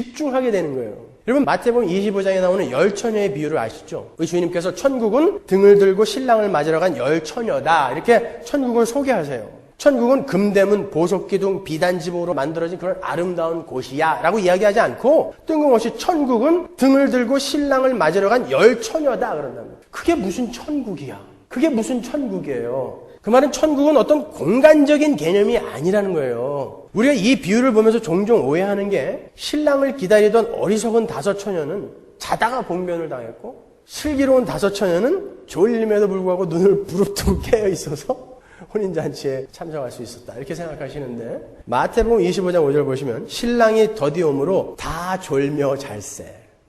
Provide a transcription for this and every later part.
집중하게 되는 거예요. 여러분 마태복음 25장에 나오는 열 처녀의 비유를 아시죠? 우리 주님께서 천국은 등을 들고 신랑을 맞으러 간 열 처녀다 이렇게 천국을 소개하세요. 천국은 금대문, 보석기둥, 비단지붕으로 만들어진 그런 아름다운 곳이야 라고 이야기하지 않고 뜬금없이 천국은 등을 들고 신랑을 맞으러 간 열 처녀다 그런답니다. 그게 무슨 천국이야? 그게 무슨 천국이에요? 그 말은 천국은 어떤 공간적인 개념이 아니라는 거예요. 우리가 이 비유를 보면서 종종 오해하는 게 신랑을 기다리던 어리석은 다섯 처녀는 자다가 봉변을 당했고 슬기로운 다섯 처녀는 졸림에도 불구하고 눈을 부릅뜨고 깨어 있어서 혼인잔치에 참석할 수 있었다 이렇게 생각하시는데 마태복음 25장 5절 보시면 신랑이 더디 오므로 다 졸며 잘세.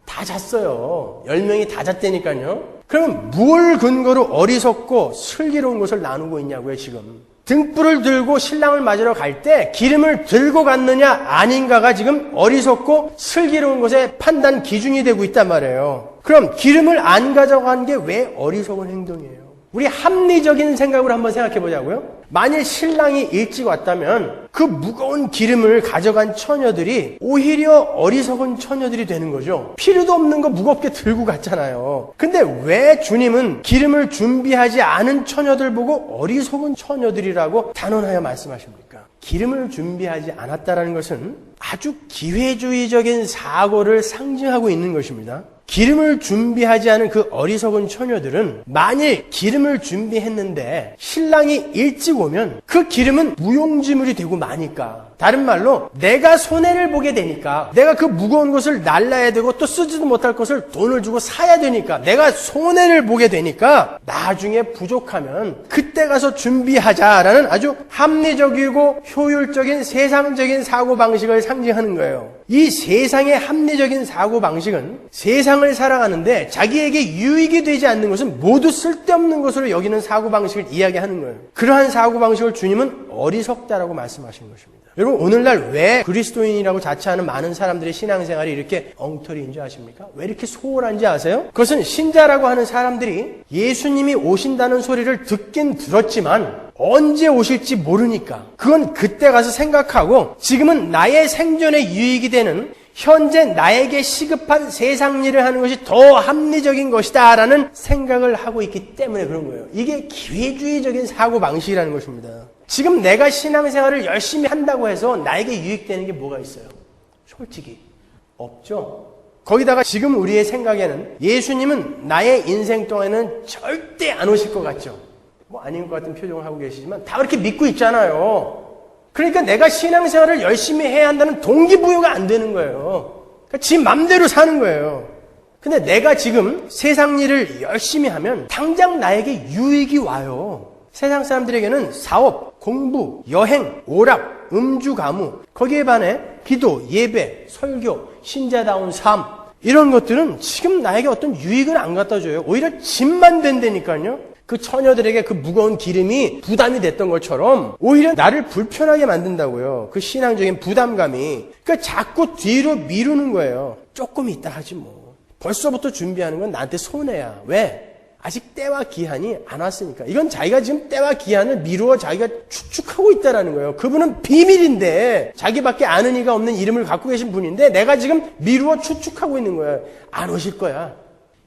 다 잤어요. 10명이 다 잤다니까요. 그러면 뭘 근거로 어리석고 슬기로운 것을 나누고 있냐고요 지금. 등불을 들고 신랑을 맞으러 갈 때 기름을 들고 갔느냐 아닌가가 지금 어리석고 슬기로운 것의 판단 기준이 되고 있단 말이에요. 그럼 기름을 안 가져간 게 왜 어리석은 행동이에요? 우리 합리적인 생각으로 한번 생각해 보자고요. 만일 신랑이 일찍 왔다면 그 무거운 기름을 가져간 처녀들이 오히려 어리석은 처녀들이 되는 거죠. 필요도 없는 거 무겁게 들고 갔잖아요. 근데 왜 주님은 기름을 준비하지 않은 처녀들 보고 어리석은 처녀들이라고 단언하여 말씀하십니까? 기름을 준비하지 않았다는 것은 아주 기회주의적인 사고를 상징하고 있는 것입니다. 기름을 준비하지 않은 그 어리석은 처녀들은 만일 기름을 준비했는데 신랑이 일찍 오면 그 기름은 무용지물이 되고 마니까, 다른 말로 내가 손해를 보게 되니까, 내가 그 무거운 것을 날라야 되고 또 쓰지도 못할 것을 돈을 주고 사야 되니까 내가 손해를 보게 되니까 나중에 부족하면 그때 가서 준비하자라는 아주 합리적이고 효율적인 세상적인 사고방식을 상징하는 거예요. 이 세상의 합리적인 사고방식은 세상을 살아가는데 자기에게 유익이 되지 않는 것은 모두 쓸데없는 것으로 여기는 사고방식을 이야기하는 거예요. 그러한 사고방식을 주님은 어리석다라고 말씀하시는 것입니다. 여러분 오늘날 왜 그리스도인이라고 자처하는 많은 사람들의 신앙생활이 이렇게 엉터리인 줄 아십니까? 왜 이렇게 소홀한지 아세요? 그것은 신자라고 하는 사람들이 예수님이 오신다는 소리를 듣긴 들었지만 언제 오실지 모르니까 그건 그때 가서 생각하고 지금은 나의 생존에 유익이 되는 현재 나에게 시급한 세상 일을 하는 것이 더 합리적인 것이다 라는 생각을 하고 있기 때문에 그런 거예요. 이게 기회주의적인 사고방식이라는 것입니다. 지금 내가 신앙생활을 열심히 한다고 해서 나에게 유익되는 게 뭐가 있어요? 솔직히 없죠. 거기다가 지금 우리의 생각에는 예수님은 나의 인생 동안에는 절대 안 오실 것 같죠. 뭐 아닌 것 같은 표정을 하고 계시지만 다 그렇게 믿고 있잖아요. 그러니까 내가 신앙생활을 열심히 해야 한다는 동기부여가 안 되는 거예요. 그러니까 지 맘대로 사는 거예요. 근데 내가 지금 세상 일을 열심히 하면 당장 나에게 유익이 와요. 세상 사람들에게는 사업, 공부, 여행, 오락, 음주, 가무, 거기에 반해 기도, 예배, 설교, 신자다운 삶 이런 것들은 지금 나에게 어떤 유익을 안 갖다 줘요. 오히려 짐만 된다니까요. 그 처녀들에게 그 무거운 기름이 부담이 됐던 것처럼 오히려 나를 불편하게 만든다고요. 그 신앙적인 부담감이. 그러니까 자꾸 뒤로 미루는 거예요. 조금 있다 하지 뭐. 벌써부터 준비하는 건 나한테 손해야. 왜? 아직 때와 기한이 안 왔으니까. 이건 자기가 지금 때와 기한을 미루어 자기가 추측하고 있다라는 거예요. 그분은 비밀인데 자기밖에 아는 이가 없는 이름을 갖고 계신 분인데 내가 지금 미루어 추측하고 있는 거예요. 안 오실 거야.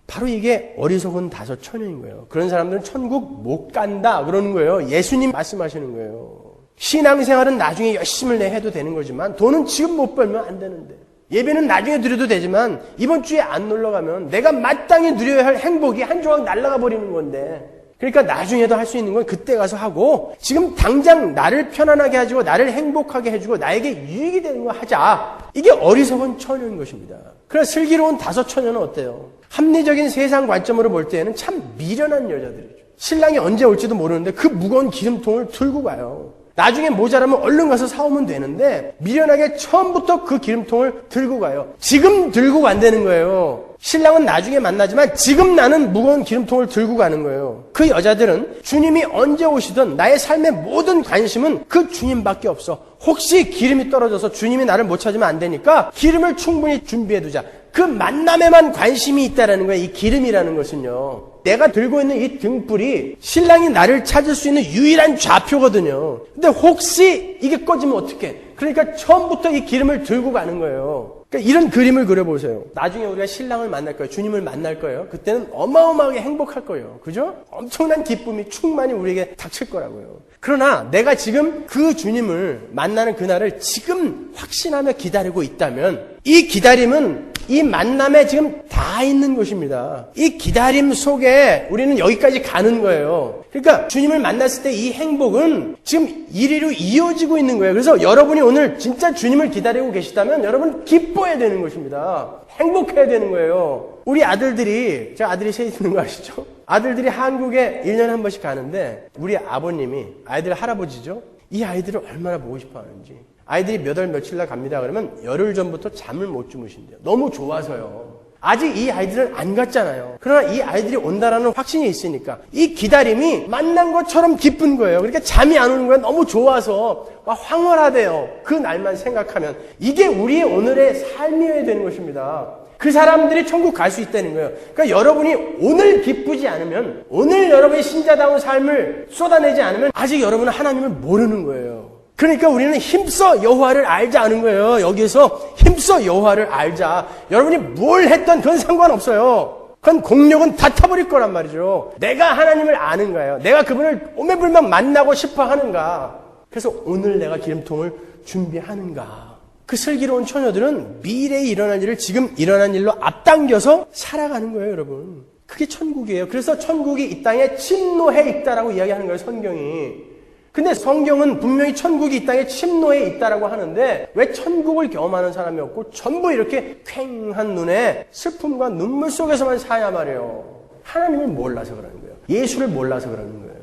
바로 이게 어리석은 다섯 처녀인 거예요. 그런 사람들은 천국 못 간다 그러는 거예요. 예수님 말씀하시는 거예요. 신앙생활은 나중에 열심히 해도 되는 거지만 돈은 지금 못 벌면 안 되는데, 예배는 나중에 드려도 되지만 이번 주에 안 놀러 가면 내가 마땅히 누려야 할 행복이 한 조각 날아가 버리는 건데, 그러니까 나중에도 할 수 있는 건 그때 가서 하고 지금 당장 나를 편안하게 해주고 나를 행복하게 해주고 나에게 유익이 되는 거 하자. 이게 어리석은 처녀인 것입니다. 그래서 슬기로운 다섯 처녀는 어때요? 합리적인 세상 관점으로 볼 때에는 참 미련한 여자들이죠. 신랑이 언제 올지도 모르는데 그 무거운 기름통을 들고 가요. 나중에 모자라면 얼른 가서 사오면 되는데 미련하게 처음부터 그 기름통을 들고 가요. 지금 들고 간다는 거예요. 신랑은 나중에 만나지만 지금 나는 무거운 기름통을 들고 가는 거예요. 그 여자들은 주님이 언제 오시든 나의 삶의 모든 관심은 그 주님밖에 없어. 혹시 기름이 떨어져서 주님이 나를 못 찾으면 안 되니까 기름을 충분히 준비해두자. 그 만남에만 관심이 있다라는 거예요. 이 기름이라는 것은요. 내가 들고 있는 이 등불이 신랑이 나를 찾을 수 있는 유일한 좌표거든요. 근데 혹시 이게 꺼지면 어떡해? 그러니까 처음부터 이 기름을 들고 가는 거예요. 그러니까 이런 그림을 그려보세요. 나중에 우리가 신랑을 만날 거예요. 주님을 만날 거예요. 그때는 어마어마하게 행복할 거예요. 그죠? 엄청난 기쁨이 충만히 우리에게 닥칠 거라고요. 그러나 내가 지금 그 주님을 만나는 그날을 지금 확신하며 기다리고 있다면 이 기다림은 이 만남에 지금 다 있는 것입니다. 이 기다림 속에 우리는 여기까지 가는 거예요. 그러니까 주님을 만났을 때 이 행복은 지금 이리로 이어지고 있는 거예요. 그래서 여러분이 오늘 진짜 주님을 기다리고 계시다면 여러분 기뻐해야 되는 것입니다. 행복해야 되는 거예요. 우리 아들들이, 제가 아들이 셋 있는 거 아시죠? 아들들이 한국에 1년에 한 번씩 가는데 우리 아버님이 아이들 할아버지죠? 이 아이들을 얼마나 보고 싶어 하는지. 아이들이 몇 월 며칠 날 갑니다 그러면 열흘 전부터 잠을 못 주무신대요. 너무 좋아서요. 아직 이 아이들은 안 갔잖아요. 그러나 이 아이들이 온다라는 확신이 있으니까 이 기다림이 만난 것처럼 기쁜 거예요. 그러니까 잠이 안 오는 거예요. 너무 좋아서 막 황홀하대요. 그 날만 생각하면. 이게 우리의 오늘의 삶이어야 되는 것입니다. 그 사람들이 천국 갈 수 있다는 거예요. 그러니까 여러분이 오늘 기쁘지 않으면, 오늘 여러분이 신자다운 삶을 쏟아내지 않으면 아직 여러분은 하나님을 모르는 거예요. 그러니까 우리는 힘써 여호와를 알자는 거예요. 여기서 힘써 여호와를 알자. 여러분이 뭘 했던 그건 상관없어요. 그건 공력은 다 타버릴 거란 말이죠. 내가 하나님을 아는 거예요. 내가 그분을 오매불만 만나고 싶어 하는가. 그래서 오늘 내가 기름통을 준비하는가. 그 슬기로운 처녀들은 미래에 일어날 일을 지금 일어난 일로 앞당겨서 살아가는 거예요, 여러분. 그게 천국이에요. 그래서 천국이 이 땅에 침노해 있다라고 이야기하는 거예요, 성경이. 근데 성경은 분명히 천국이 이 땅에 침노해 있다라고 하는데 왜 천국을 경험하는 사람이 없고 전부 이렇게 퀭한 눈에 슬픔과 눈물 속에서만 사냐 말이에요. 하나님을 몰라서 그러는 거예요. 예수를 몰라서 그러는 거예요.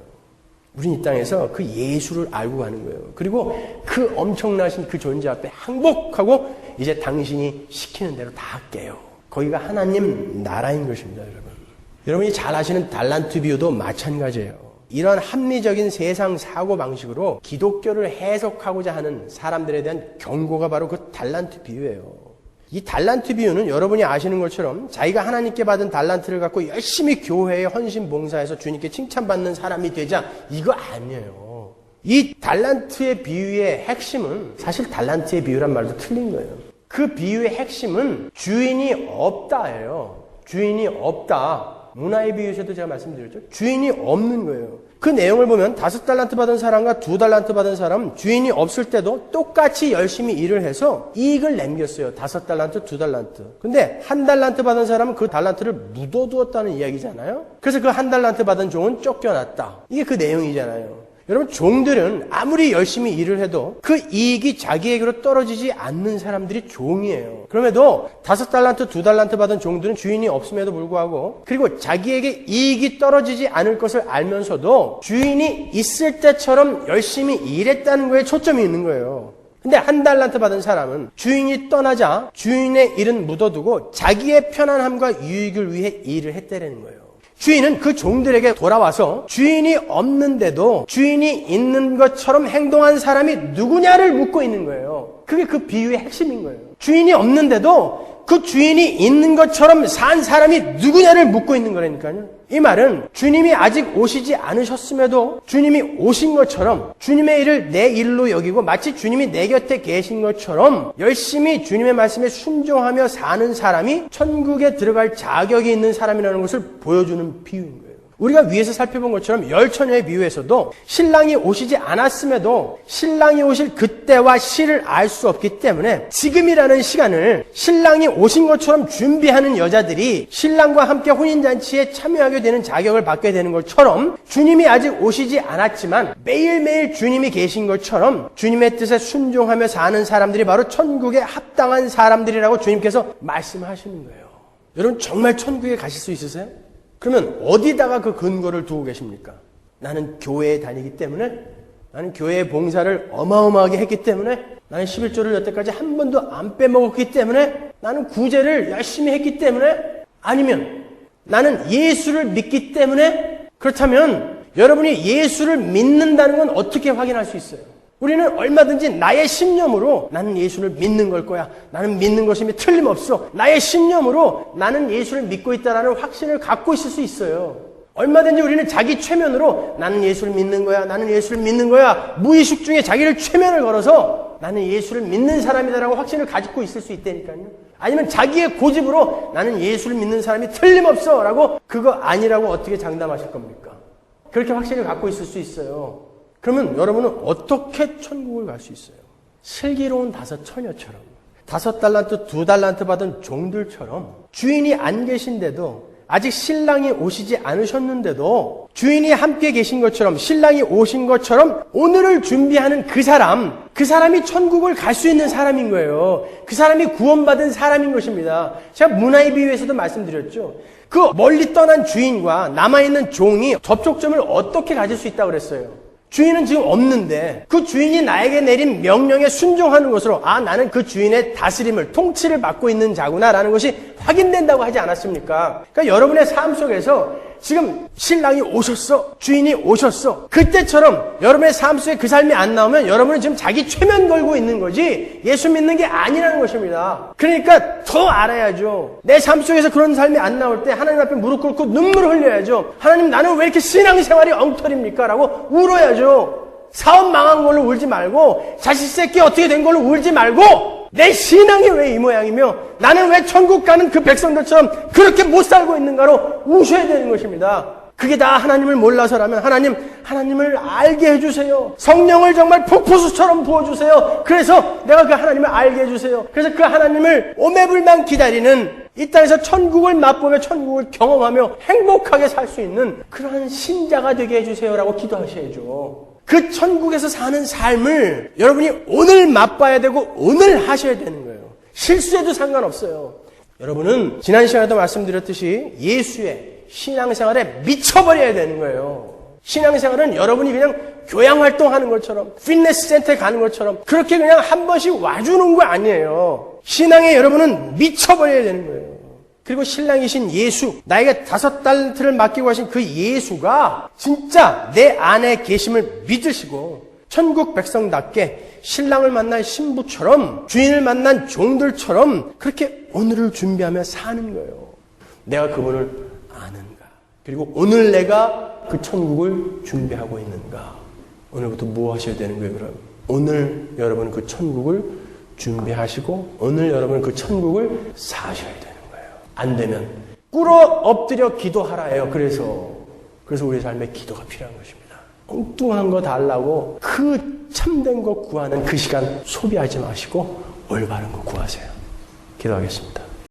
우린 이 땅에서 그 예수를 알고 가는 거예요. 그리고 그 엄청나신 그 존재 앞에 항복하고 이제 당신이 시키는 대로 다 할게요. 거기가 하나님 나라인 것입니다, 여러분. 여러분이 잘 아시는 달란트 비유도 마찬가지예요. 이런 합리적인 세상 사고방식으로 기독교를 해석하고자 하는 사람들에 대한 경고가 바로 그 달란트 비유예요. 이 달란트 비유는 여러분이 아시는 것처럼 자기가 하나님께 받은 달란트를 갖고 열심히 교회에 헌신 봉사해서 주님께 칭찬받는 사람이 되자, 이거 아니에요. 이 달란트의 비유의 핵심은 사실 달란트의 비유란 말도 틀린 거예요. 그 비유의 핵심은 주인이 없다예요. 주인이 없다. 문화의 비유에서도 제가 말씀드렸죠. 주인이 없는 거예요. 그 내용을 보면 5달란트 받은 사람과 2달란트 받은 사람, 주인이 없을 때도 똑같이 열심히 일을 해서 이익을 남겼어요. 5달란트, 2달란트. 근데 1달란트 받은 사람은 그 달란트를 묻어두었다는 이야기잖아요. 그래서 그 1달란트 받은 종은 쫓겨났다. 이게 그 내용이잖아요. 여러분, 종들은 아무리 열심히 일을 해도 그 이익이 자기에게로 떨어지지 않는 사람들이 종이에요. 그럼에도 5달란트, 2달란트 받은 종들은 주인이 없음에도 불구하고, 그리고 자기에게 이익이 떨어지지 않을 것을 알면서도 주인이 있을 때처럼 열심히 일했다는 거에 초점이 있는 거예요. 근데 1달란트 받은 사람은 주인이 떠나자 주인의 일은 묻어두고 자기의 편안함과 유익을 위해 일을 했다는 거예요. 주인은 그 종들에게 돌아와서 주인이 없는데도 주인이 있는 것처럼 행동한 사람이 누구냐를 묻고 있는 거예요. 그게 그 비유의 핵심인 거예요. 주인이 없는데도 그 주인이 있는 것처럼 산 사람이 누구냐를 묻고 있는 거라니까요. 이 말은 주님이 아직 오시지 않으셨음에도 주님이 오신 것처럼 주님의 일을 내 일로 여기고 마치 주님이 내 곁에 계신 것처럼 열심히 주님의 말씀에 순종하며 사는 사람이 천국에 들어갈 자격이 있는 사람이라는 것을 보여주는 비유인 거예요. 우리가 위에서 살펴본 것처럼 열 처녀의 비유에서도 신랑이 오시지 않았음에도 신랑이 오실 그때와 시를 알 수 없기 때문에 지금이라는 시간을 신랑이 오신 것처럼 준비하는 여자들이 신랑과 함께 혼인잔치에 참여하게 되는 자격을 받게 되는 것처럼 주님이 아직 오시지 않았지만 매일매일 주님이 계신 것처럼 주님의 뜻에 순종하며 사는 사람들이 바로 천국에 합당한 사람들이라고 주님께서 말씀하시는 거예요. 여러분, 정말 천국에 가실 수 있으세요? 그러면 어디다가 그 근거를 두고 계십니까? 나는 교회에 다니기 때문에, 나는 교회의 봉사를 어마어마하게 했기 때문에, 나는 11조를 여태까지 한 번도 안 빼먹었기 때문에, 나는 구제를 열심히 했기 때문에, 아니면 나는 예수를 믿기 때문에. 그렇다면 여러분이 예수를 믿는다는 건 어떻게 확인할 수 있어요? 우리는 얼마든지 나의 신념으로 나는 예수를 믿는 걸 거야. 나는 믿는 것임이 틀림없어. 나의 신념으로 나는 예수를 믿고 있다는 확신을 갖고 있을 수 있어요. 얼마든지 우리는 자기 최면으로 나는 예수를 믿는 거야. 나는 예수를 믿는 거야. 무의식 중에 자기를 최면을 걸어서 나는 예수를 믿는 사람이다라고 확신을 가지고 있을 수 있다니까요. 아니면 자기의 고집으로 나는 예수를 믿는 사람이 틀림없어 라고 그거 아니라고 어떻게 장담하실 겁니까? 그렇게 확신을 갖고 있을 수 있어요. 그러면 여러분은 어떻게 천국을 갈 수 있어요? 슬기로운 5 처녀처럼 5 달란트, 2 달란트 받은 종들처럼 주인이 안 계신데도 아직 신랑이 오시지 않으셨는데도 주인이 함께 계신 것처럼 신랑이 오신 것처럼 오늘을 준비하는 그 사람이 천국을 갈 수 있는 사람인 거예요. 그 사람이 구원받은 사람인 것입니다. 제가 문화의 비유에서도 말씀드렸죠. 그 멀리 떠난 주인과 남아있는 종이 접촉점을 어떻게 가질 수 있다고 그랬어요. 주인은 지금 없는데 그 주인이 나에게 내린 명령에 순종하는 것으로 나는 그 주인의 다스림을 통치를 받고 있는 자구나 라는 것이 확인된다고 하지 않았습니까? 그러니까 여러분의 삶 속에서 지금 신랑이 오셨어, 주인이 오셨어, 그때처럼 여러분의 삶 속에 그 삶이 안 나오면 여러분은 지금 자기 최면 걸고 있는 거지 예수 믿는 게 아니라는 것입니다. 그러니까 더 알아야죠. 내 삶 속에서 그런 삶이 안 나올 때 하나님 앞에 무릎 꿇고 눈물을 흘려야죠. 하나님, 나는 왜 이렇게 신앙생활이 엉터리입니까? 라고 울어야죠. 사업 망한 걸로 울지 말고, 자식 새끼 어떻게 된 걸로 울지 말고, 내 신앙이 왜 이 모양이며 나는 왜 천국 가는 그 백성들처럼 그렇게 못 살고 있는가로 우셔야 되는 것입니다. 그게 다 하나님을 몰라서라면 하나님을 알게 해주세요. 성령을 정말 폭포수처럼 부어주세요. 그래서 내가 그 하나님을 알게 해주세요. 그래서 그 하나님을 오매불망 기다리는 이 땅에서 천국을 맛보며 천국을 경험하며 행복하게 살 수 있는 그러한 신자가 되게 해주세요라고 기도하셔야죠. 그 천국에서 사는 삶을 여러분이 오늘 맛봐야 되고 오늘 하셔야 되는 거예요. 실수해도 상관없어요. 여러분은 지난 시간에도 말씀드렸듯이 예수의 신앙생활에 미쳐버려야 되는 거예요. 신앙생활은 여러분이 그냥 교양활동하는 것처럼 피트니스 센터에 가는 것처럼 그렇게 그냥 한 번씩 와주는 거 아니에요. 신앙에 여러분은 미쳐버려야 되는 거예요. 그리고 신랑이신 예수, 나에게 5 달란트를 맡기고 하신 그 예수가 진짜 내 안에 계심을 믿으시고 천국 백성답게 신랑을 만난 신부처럼 주인을 만난 종들처럼 그렇게 오늘을 준비하며 사는 거예요. 내가 그분을 아는가? 그리고 오늘 내가 그 천국을 준비하고 있는가? 오늘부터 뭐 하셔야 되는 거예요, 그럼? 오늘 여러분은 그 천국을 준비하시고 오늘 여러분은 그 천국을 사셔야 돼요. 안 되면 꿇어 엎드려 기도하라예요. 그래서 우리 삶에 기도가 필요한 것입니다. 엉뚱한 거 달라고 그 참된 거 구하는 그 시간 소비하지 마시고 올바른 거 구하세요. 기도하겠습니다.